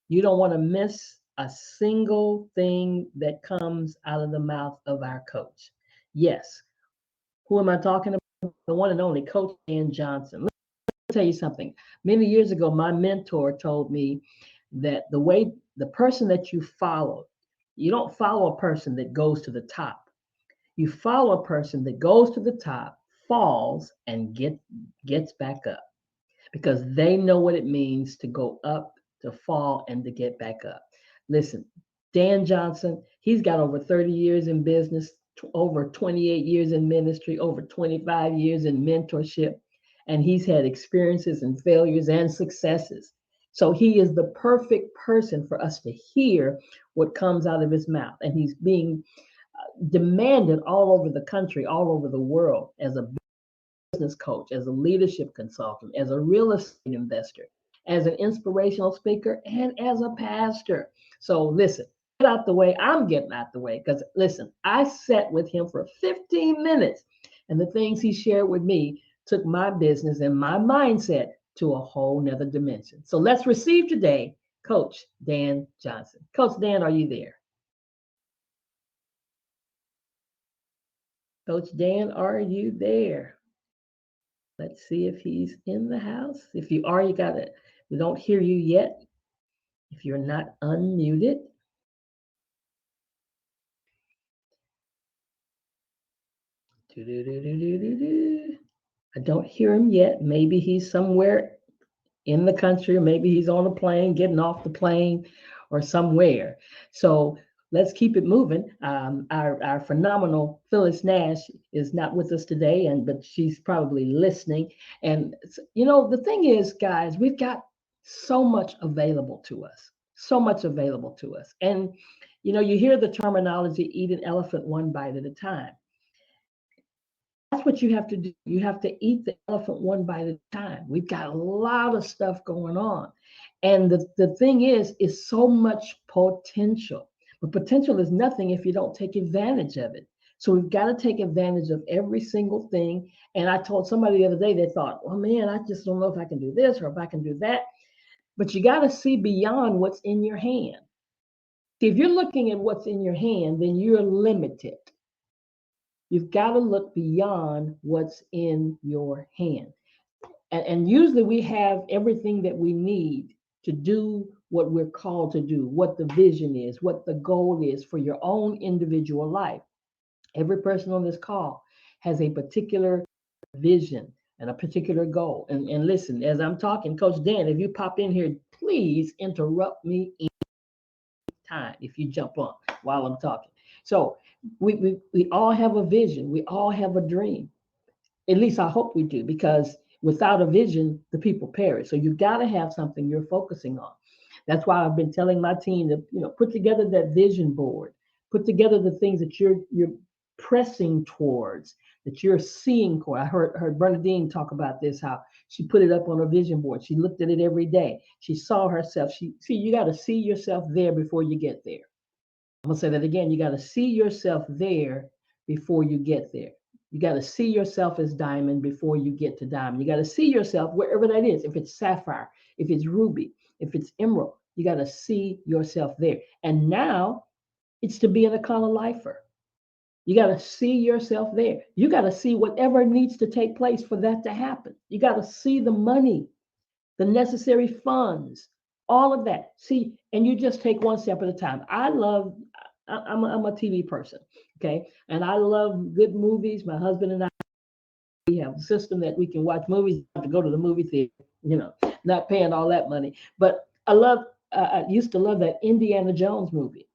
You don't want to miss a single thing that comes out of the mouth of our coach. Yes, who am I talking about? The one and only Coach Dan Johnson. Let me tell you something. Many years ago, my mentor told me that the person that you follow, you don't follow a person that goes to the top. You follow a person that goes to the top, falls, and gets back up because they know what it means to go up, to fall, and to get back up. Listen, Dan Johnson, he's got over 30 years in business, over 28 years in ministry, over 25 years in mentorship, and he's had experiences and failures and successes. So he is the perfect person for us to hear what comes out of his mouth. And he's being demanded all over the country, all over the world as a business coach, as a leadership consultant, as a real estate investor, as an inspirational speaker, and as a pastor. So listen, get out the way. I'm getting out the way because listen, I sat with him for 15 minutes, and the things he shared with me took my business and my mindset to a whole nother dimension. So let's receive today Coach Dan Johnson. Coach Dan, are you there? Coach Dan, are you there? Let's see if he's in the house. If you are, you got it. We don't hear you yet. If you're not unmuted, doo-doo-doo-doo-doo-doo. I don't hear him yet. Maybe he's somewhere in the country, or maybe he's on a plane, getting off the plane, or somewhere. So let's keep it moving. Our phenomenal Phyllis Nash is not with us today, but she's probably listening. And the thing is, guys, we've got so much available to us, so much available to us. And you hear the terminology, eat an elephant one bite at a time. That's what you have to do. You have to eat the elephant one bite at a time. We've got a lot of stuff going on. And the thing is so much potential. But potential is nothing if you don't take advantage of it. So we've got to take advantage of every single thing. And I told somebody the other day, they thought, well, man, I just don't know if I can do this or if I can do that. But you got to see beyond what's in your hand. See, if you're looking at what's in your hand, then you're limited. You've got to look beyond what's in your hand. And usually we have everything that we need to do what we're called to do, what the vision is, what the goal is for your own individual life. Every person on this call has a particular vision and a particular goal. And listen, as I'm talking, Coach Dan, if you pop in here, please interrupt me anytime if you jump on while I'm talking. So we all have a vision, we all have a dream. At least I hope we do, because without a vision, the people perish. So you've got to have something you're focusing on. That's why I've been telling my team to, put together that vision board, put together the things that you're pressing towards, that you're seeing for. I heard Bernadine talk about this, how she put it up on her vision board. She looked at it every day. She saw herself. You got to see yourself there before you get there. I'm gonna say that again. You got to see yourself there before you get there. You got to see yourself as diamond before you get to diamond. You got to see yourself wherever that is. If it's sapphire, if it's ruby, if it's emerald, you got to see yourself there. And now it's to be an Akana lifer. You got to see yourself there. You got to see whatever needs to take place for that to happen. You got to see the money, the necessary funds, all of that. See, and you just take one step at a time. I'm a TV person, okay? And I love good movies. My husband and I, we have a system that we can watch movies, have to go to the movie theater, not paying all that money. But I used to love that Indiana Jones movie.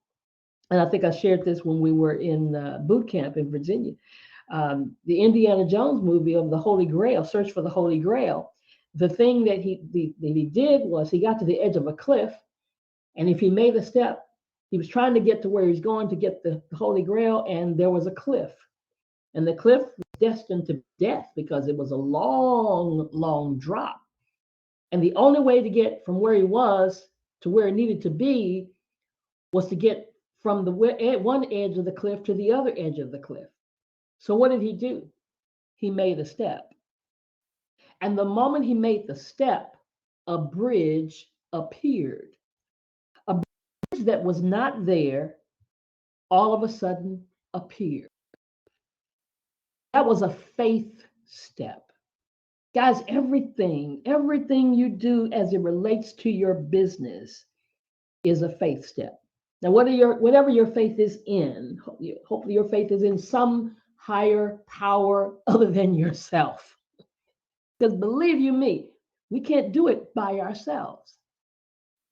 And I think I shared this when we were in boot camp in Virginia. The Indiana Jones movie of the Holy Grail, Search for the Holy Grail. The thing that he did was he got to the edge of a cliff, and if he made a step, he was trying to get to where he's going to get the Holy Grail, and there was a cliff. And the cliff was destined to death because it was a long, long drop. And the only way to get from where he was to where he needed to be was to get from the one edge of the cliff to the other edge of the cliff. So what did he do? He made a step. And the moment he made the step, a bridge appeared. change that was not there all of a sudden appeared. That was a faith step. Guys, everything you do as it relates to your business is a faith step. Now, whatever your faith is in, hopefully your faith is in some higher power other than yourself. Because believe you me, we can't do it by ourselves.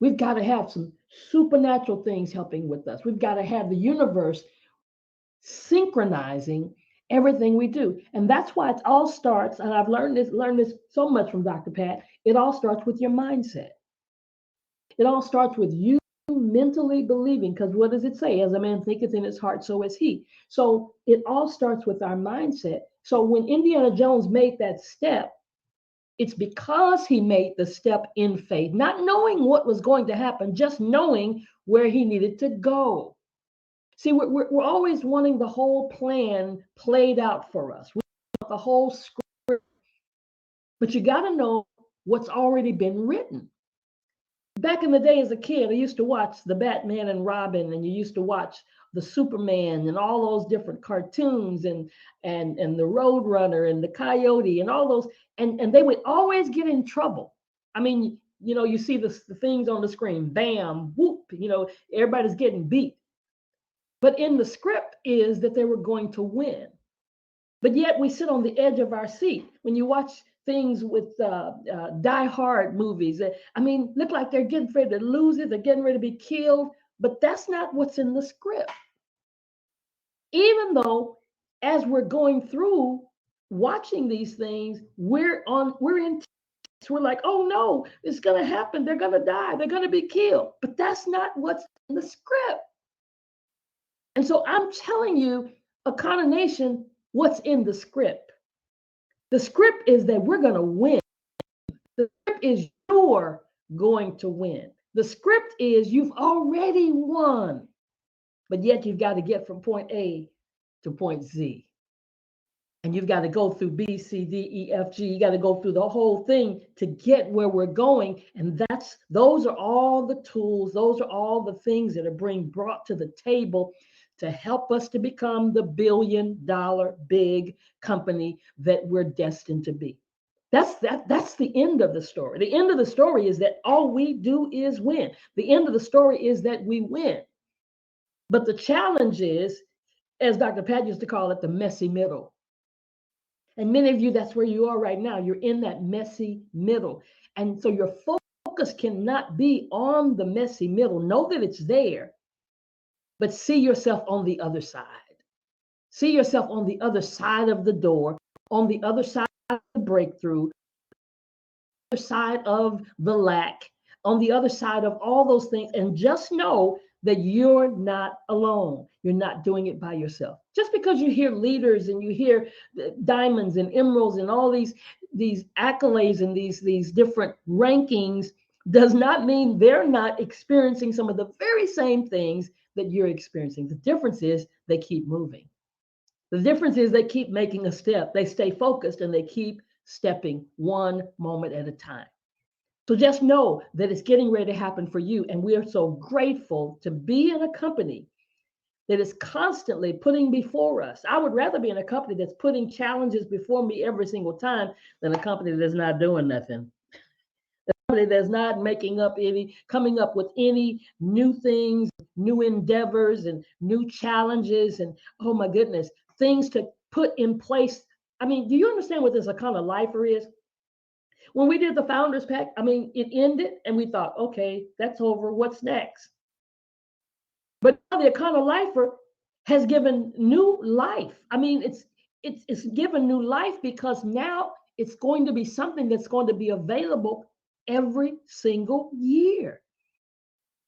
We've got to have some supernatural things helping with us. We've got to have the universe synchronizing everything we do. And that's why it all starts, and I've learned this so much from Dr. Pat, it all starts with your mindset. It all starts with you mentally believing, because what does it say? As a man thinketh in his heart, so is he. So it all starts with our mindset. So when Indiana Jones made that step, it's because he made the step in faith, not knowing what was going to happen, just knowing where he needed to go. See, we're always wanting the whole plan played out for us. We want the whole script, but you got to know what's already been written. Back in the day as a kid, I used to watch the Batman and Robin, and you used to watch the Superman and all those different cartoons and the Roadrunner and the Coyote and all those, and they would always get in trouble. I mean, you see the things on the screen, bam, whoop, everybody's getting beat. But in the script is that they were going to win. But yet we sit on the edge of our seat. When you watch things with Die Hard movies, look like they're getting ready to lose it, they're getting ready to be killed, but that's not what's in the script. Even though as we're going through watching these things, we're in, we're like, oh no, it's gonna happen, they're gonna die, they're gonna be killed. But that's not what's in the script. And so I'm telling you, Akana Nation, what's in the script. The script is that we're going to win. The script is you're going to win. The script is you've already won, but yet you've got to get from point A to point Z. And you've got to go through B, C, D, E, F, G. You got to go through the whole thing to get where we're going. And those are all the tools. Those are all the things that are being brought to the table to help us to become the billion-dollar big company that we're destined to be. That's the end of the story. The end of the story is that all we do is win. The end of the story is that we win. But the challenge is, as Dr. Pat used to call it, the messy middle. And many of you, that's where you are right now. You're in that messy middle. And so your focus cannot be on the messy middle. Know that it's there, but see yourself on the other side. See yourself on the other side of the door, on the other side of the breakthrough, on the other side of the lack, on the other side of all those things. And just know that you're not alone. You're not doing it by yourself. Just because you hear leaders and you hear diamonds and emeralds and all these accolades and these different rankings does not mean they're not experiencing some of the very same things that you're experiencing. The difference is they keep moving. The difference is they keep making a step. They stay focused and they keep stepping one moment at a time. So just know that it's getting ready to happen for you. And we are so grateful to be in a company that is constantly putting before us. I would rather be in a company that's putting challenges before me every single time than a company that's not doing nothing. A company that's not coming up with any new things, new endeavors and new challenges and, oh my goodness, things to put in place. Do you understand what this Akana Lifer is? When we did the Founders Pack, it ended and we thought, okay, that's over. What's next? But now the Akana Lifer has given new life. It's given new life because now it's going to be something that's going to be available every single year.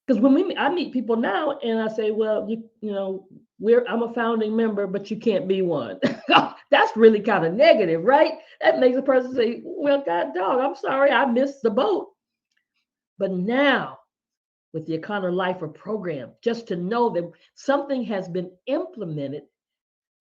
Because when I meet people now and I say, well, I'm a founding member, but you can't be one. That's really kind of negative, right? That makes a person say, well, God dog, I'm sorry, I missed the boat. But now with the Akana Lifer program, just to know that something has been implemented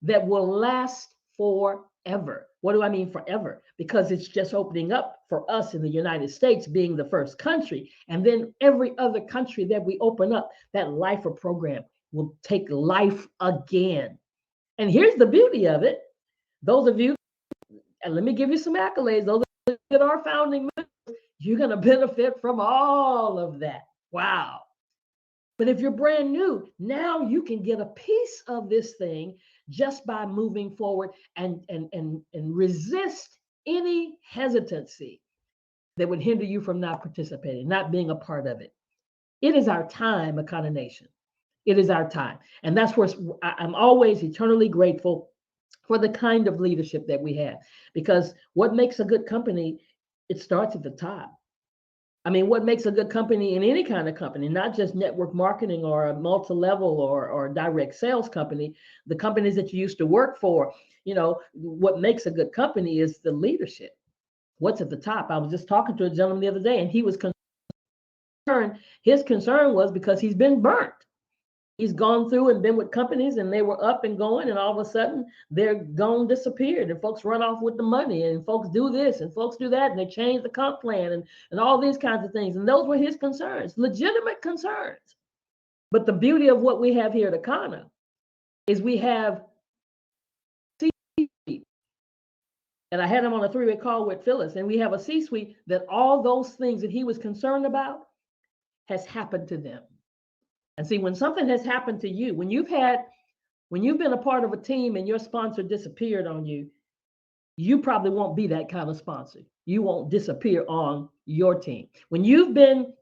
that will last forever. What do I mean forever? Because it's just opening up for us in the United States being the first country. And then every other country that we open up, that lifer program will take life again. And here's the beauty of it. Those of you, and let me give you some accolades, those that are founding members, you're going to benefit from all of that. Wow. But if you're brand new, now you can get a piece of this thing just by moving forward and resist any hesitancy that would hinder you from not participating, not being a part of it. It is our time, Akana Nation. It is our time. And that's where I'm always eternally grateful for the kind of leadership that we have. Because what makes a good company, it starts at the top. I mean, what makes a good company in any kind of company, not just network marketing or a multi-level or direct sales company, the companies that you used to work for, what makes a good company is the leadership. What's at the top? I was just talking to a gentleman the other day, and he was concerned. His concern was because he's been burnt. He's gone through and been with companies and they were up and going, and all of a sudden they're gone, disappeared, and folks run off with the money, and folks do this and folks do that, and they change the comp plan and all these kinds of things. And those were his concerns, legitimate concerns. But the beauty of what we have here at Akana is we have C-suite. And I had him on a 3-way call with Phyllis, and we have a C-suite that all those things that he was concerned about has happened to them. And see, when something has happened to you, when you've been a part of a team and your sponsor disappeared on you, you probably won't be that kind of sponsor. You won't disappear on your team. When you've been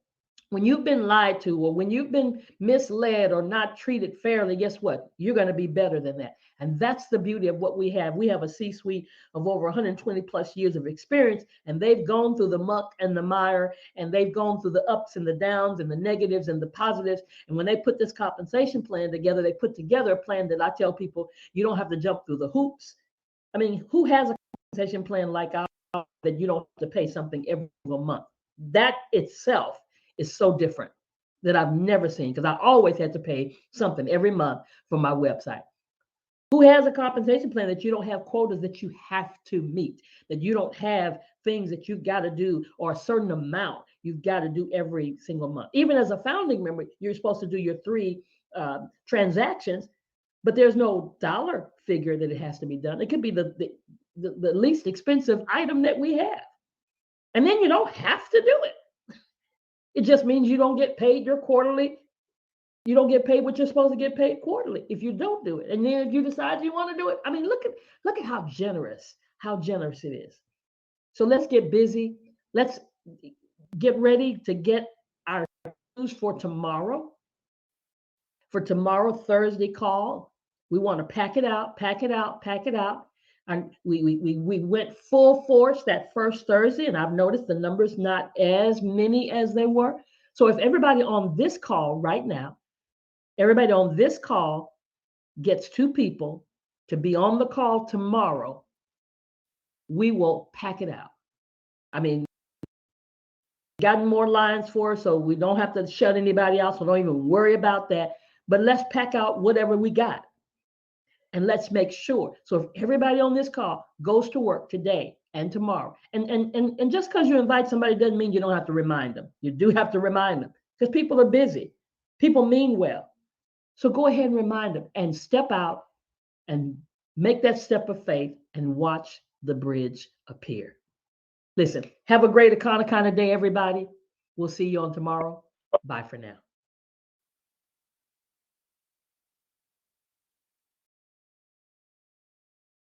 lied to, or when you've been misled or not treated fairly, guess what? You're going to be better than that. And that's the beauty of what we have. We have a C-suite of over 120 plus years of experience, and they've gone through the muck and the mire, and they've gone through the ups and the downs and the negatives and the positives. And when they put this compensation plan together, they put together a plan that I tell people, you don't have to jump through the hoops. I mean, who has a compensation plan like ours that you don't have to pay something every single month? That itself is so different that I've never seen, because I always had to pay something every month for my website. Who has a compensation plan that you don't have quotas that you have to meet, that you don't have things that you've got to do, or a certain amount you've got to do every single month? Even as a founding member, you're supposed to do your 3 transactions, but there's no dollar figure that it has to be done. It could be the least expensive item that we have. And then you don't have to do it. It just means you don't get paid your quarterly. You don't get paid what you're supposed to get paid quarterly if you don't do it. And then if you decide you want to do it, I mean, look at how generous it is. So let's get busy. Let's get ready to get our news for tomorrow. For tomorrow, Thursday call. We want to pack it out. And we went full force that first Thursday, and I've noticed the numbers not as many as they were. So if everybody on this call right now, everybody on this call gets 2 people to be on the call tomorrow, we will pack it out. I mean, gotten more lines for us, so we don't have to shut anybody out, so don't even worry about that. But let's pack out whatever we got. And let's make sure. So if everybody on this call goes to work today and tomorrow, and just because you invite somebody doesn't mean you don't have to remind them. You do have to remind them, because people are busy. People mean well. So go ahead and remind them and step out and make that step of faith and watch the bridge appear. Listen, have a great Akana day, everybody. We'll see you on tomorrow. Bye for now.